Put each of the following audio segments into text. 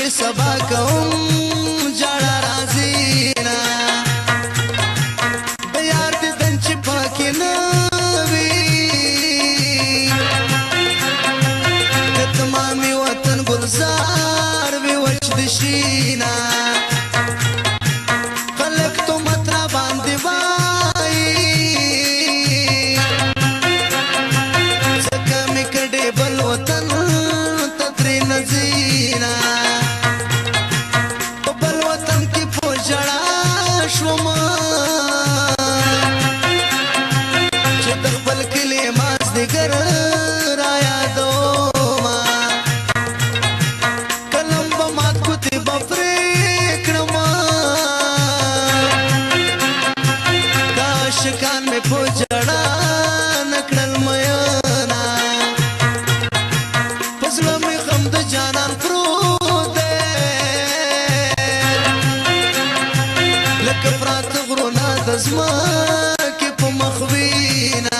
سبا کوم جړه راځي نه د یار د دن چې پاکې نه وي د تمامي وطن ګلزار وي وچ د شینه خلک تو مت را باندې وایي ځکه مې کډې بل وطن ته ترې نه ځي زماکې په مخوینا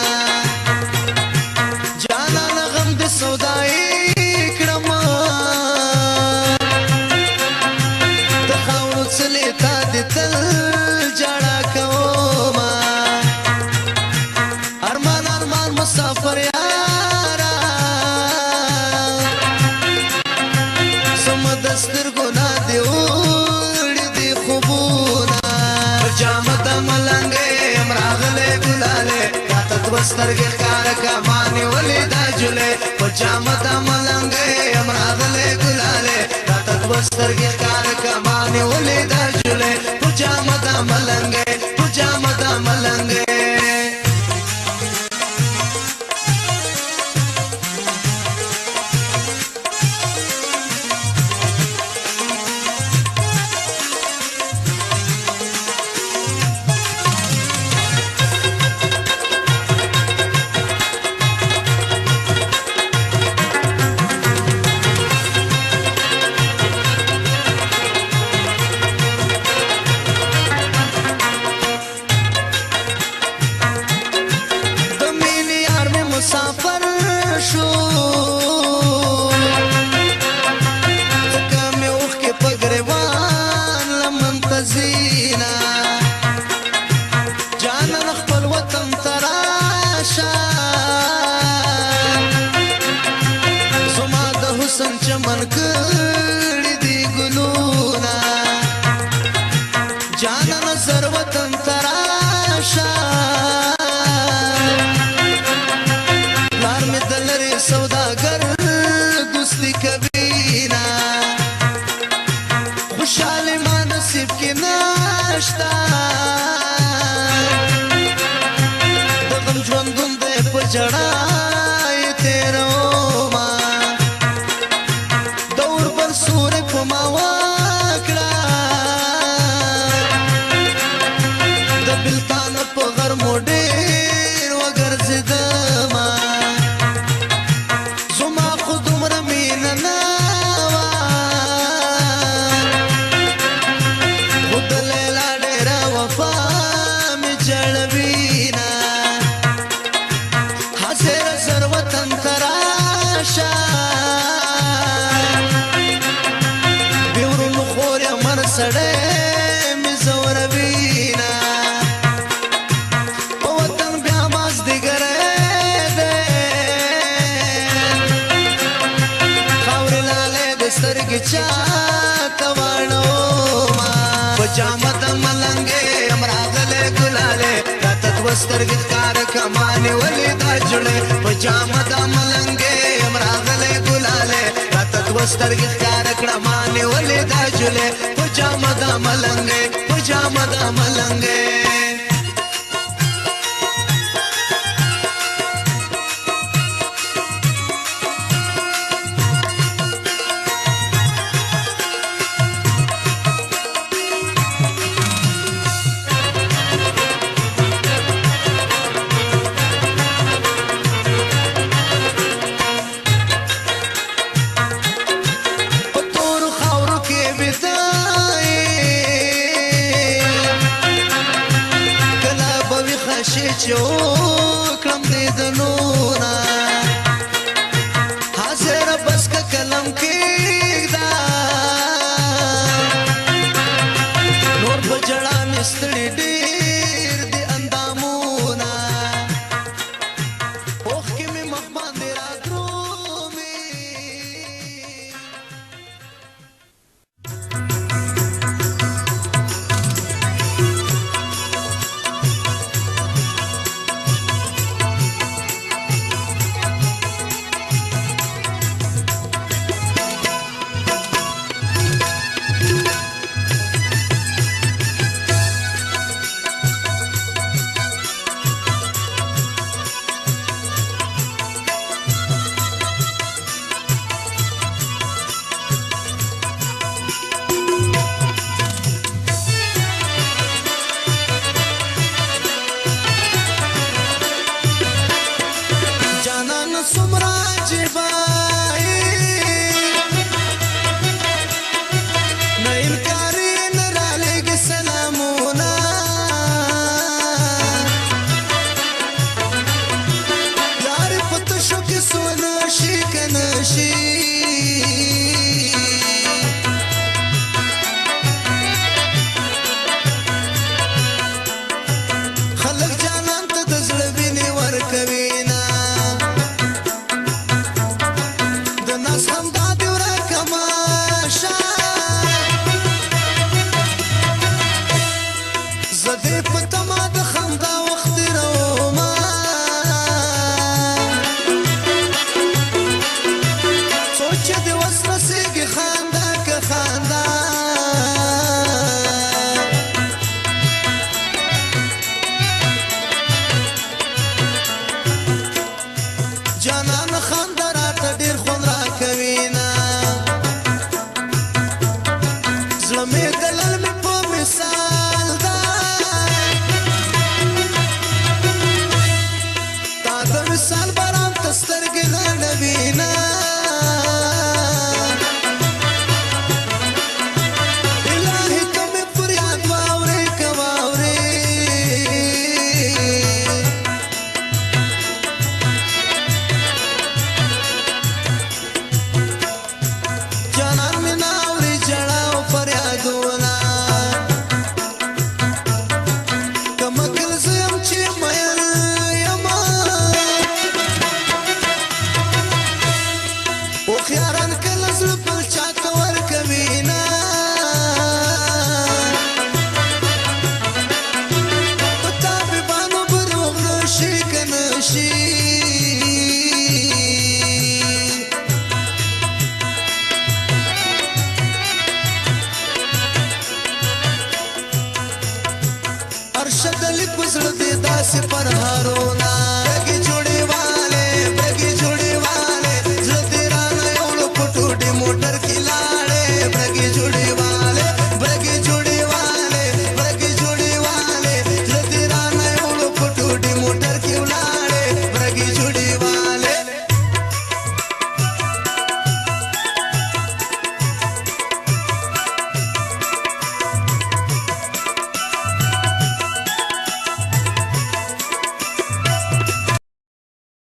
جانان غم د سودایي کړم د خاورو څلې تا د تل جړه کوم ارمان ارمان مسافر یارا سم د سترګو نه دی وړي دی خوبونه پجامه د ملنګې امراغله ګلاله راته دوسترګې ښکار کمانې ولې دا جولې پجامه د ملنګې امراغله ګلاله راته دوسترګې ښکار کمانې ولې دا جولې پجامه د ملنګې پجامه د ملنګې مسافر شو ځکه مې اوښکې په ګریوان لمن ته ځينه جانان خپل وطن ته راشه زما د حسن چمن کړي دي ګلونه جانان زر وطن ته راشه سوداگر دوستی کبینا خوشحال ما نصیب کی ناشتا دغم ژوندون دی په جړای تیرو ما دور پر سورې په ما وکړه د بلتان په غرمو ډېر وګرځېدمه سړی مې زوروینا په وطن بیا مازدیګری دی خاورې لالی د سترګې چاته واړومه په جامه د ملنګې یم راغلی ګلالې راته دوه سترګې ښکاره کمانې ولې دا جوړې په جامه د ملنګې یم راغلی ګلالې راته دوه سترګې ښکاره کړه مانې ولې دا جوړې پجامه د ملنګې پجامه د ملنګې چې وکړم دې د نور